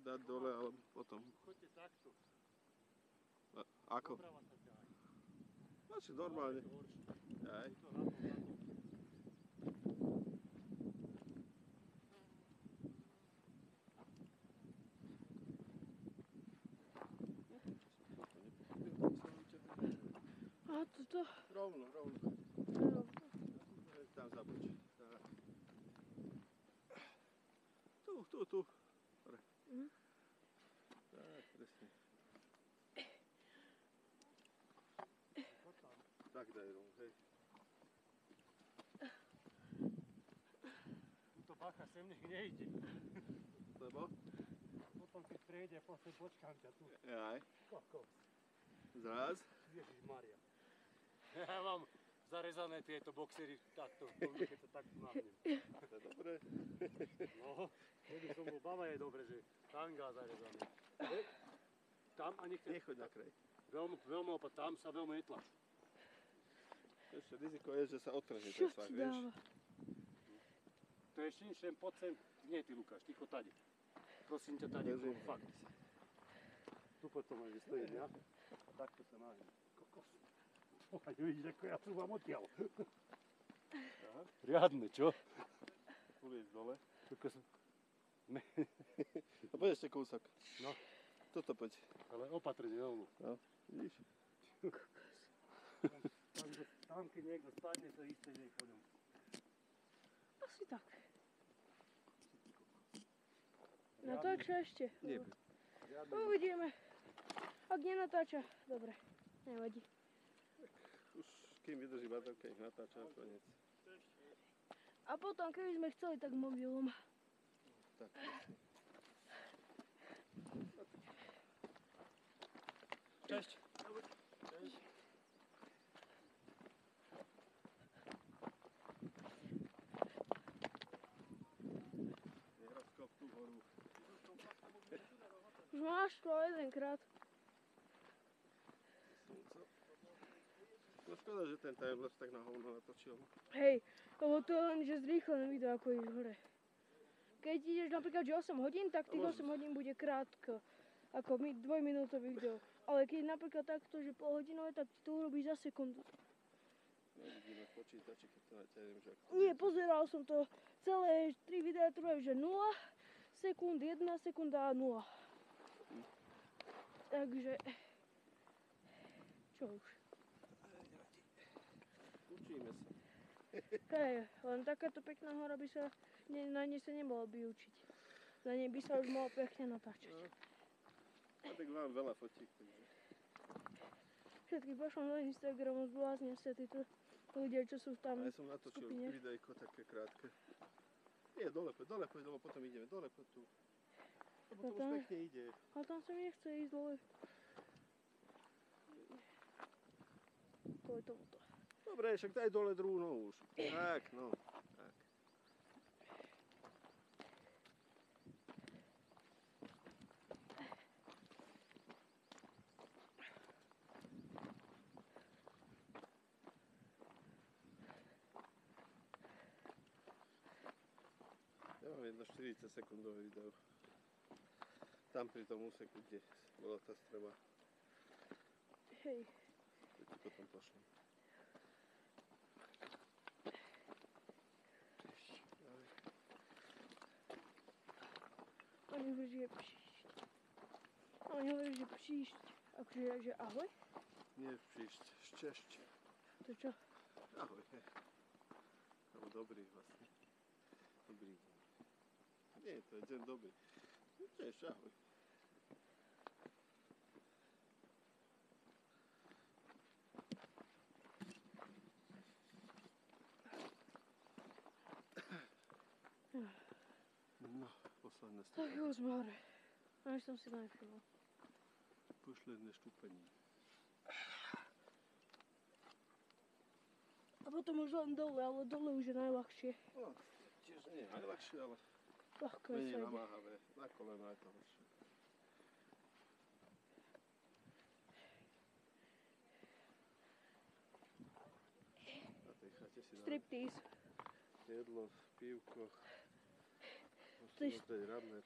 dať dole, ale potom. Choďte takto. Ako? Doprava sa ťahajú. Znači, normálne. Aj. To na tom. A toto? Rovno. Tam zabuď. Tu. Dobre. Tak, presne. Tak daj rovno, hej. To bacha, sem nech nejde. Lebo? Potom keď prejde, potom počkám ťa tu. Aj. Kokos. Zraz. Ježišmaria. Ja mám zarezané tieto boxery takto, keď to takto nahnem. To je dobré. No, keby som bol baba, je dobre, že tanga zarezané. Tam a nechcem. Nechoď na kraj. Veľmi opäť, tam sa veľmi netlač. Ešte riziko je, že sa otrhne ten svah, vieš? To je šinšem, poď sem. Nie ty, Lukáš, ty chod tady. Prosím ťa tady, fakt. Tu potom aj vystojím, ja? A takto sa nahnem. Kokos. Pohľad, vidíš, ako ja cúvam odtiaľ. Riadne, čo? Uliec dole. Kokos. A poď ešte kúsok. No. Toto poď. Ale opatrne, veľmi. No, vidíš? Tam, keď niekto spadne, to isté, že je po ňom. Asi tak. Natáča ešte. Nie. Uvidíme. Ak nenatáča, dobre. Nevadí. Už kým vydrží baterka, ich natáča a koniec. A potom, keby sme chceli, tak mobilom. Tak. Cześć. Neraz kop tú horu. Už máš to jedenkrát. No škoda, že ten timelapse tak na hovno natočil. Hej, lebo to je len, že zrýchlené video, ako ideš hore. Keď ideš napríklad, že 8 hodín, tak tých 8 hodín bude krátko. Ako dvojminútový video. Ale keď napríklad takto, že polhodinové, tak ti to urobíš za sekundu. No vidíme v počítači, keď to naťahujem, že ako... Nie, pozeral som to. Celé 3 videá trvajú, že 0 sekúnd, 1 sekunda a 0. Takže... Čo už? Učíme sa. Hej, len takáto pekná hora by sa... Na nej sa nebolo by učiť. Na nej by sa už mohlo pekne natáčať. No. A tak mám veľa fotík, takže... Všetky pošlom na Instagramu, zbláznia sa títo ľudia, čo sú tam ja som natočil videjko také krátke. Nie, dole poď, lebo potom ideme. Dole poď tu. Lebo to už pekne ide. Ale tam sa mi nechce ísť dole. Kvôli tomuto. Dobre, však daj dole druhú nohu už. Tak, no. Tak. Ja mám jedno 40 sekundové video. Tam pri tom úseku, kde bola tá strema. Hej. To ti potom pošlem. Oni hovorí, že příšť. Oni hovorí, že příšť. Akože, že ahoj? Nie příšť, ščešť. To čo? Ahoj. Alebo dobrý vlastne. Dobrý deň. Nie, to je deň dobrý. Tiež, ahoj. No, posledné Tak stúpanie. už sme hore. Až som si najvšimol. Posledné štúpanie. A potom už len dole, ale dole už je najľahšie. No, tiež nie najľahšie, ale Ľahko menej sa ide. namáhavé. Na kolena je to horšie. Na tej chate si dáme Striptease. jedlo, pívko. To je Musíme dať radné.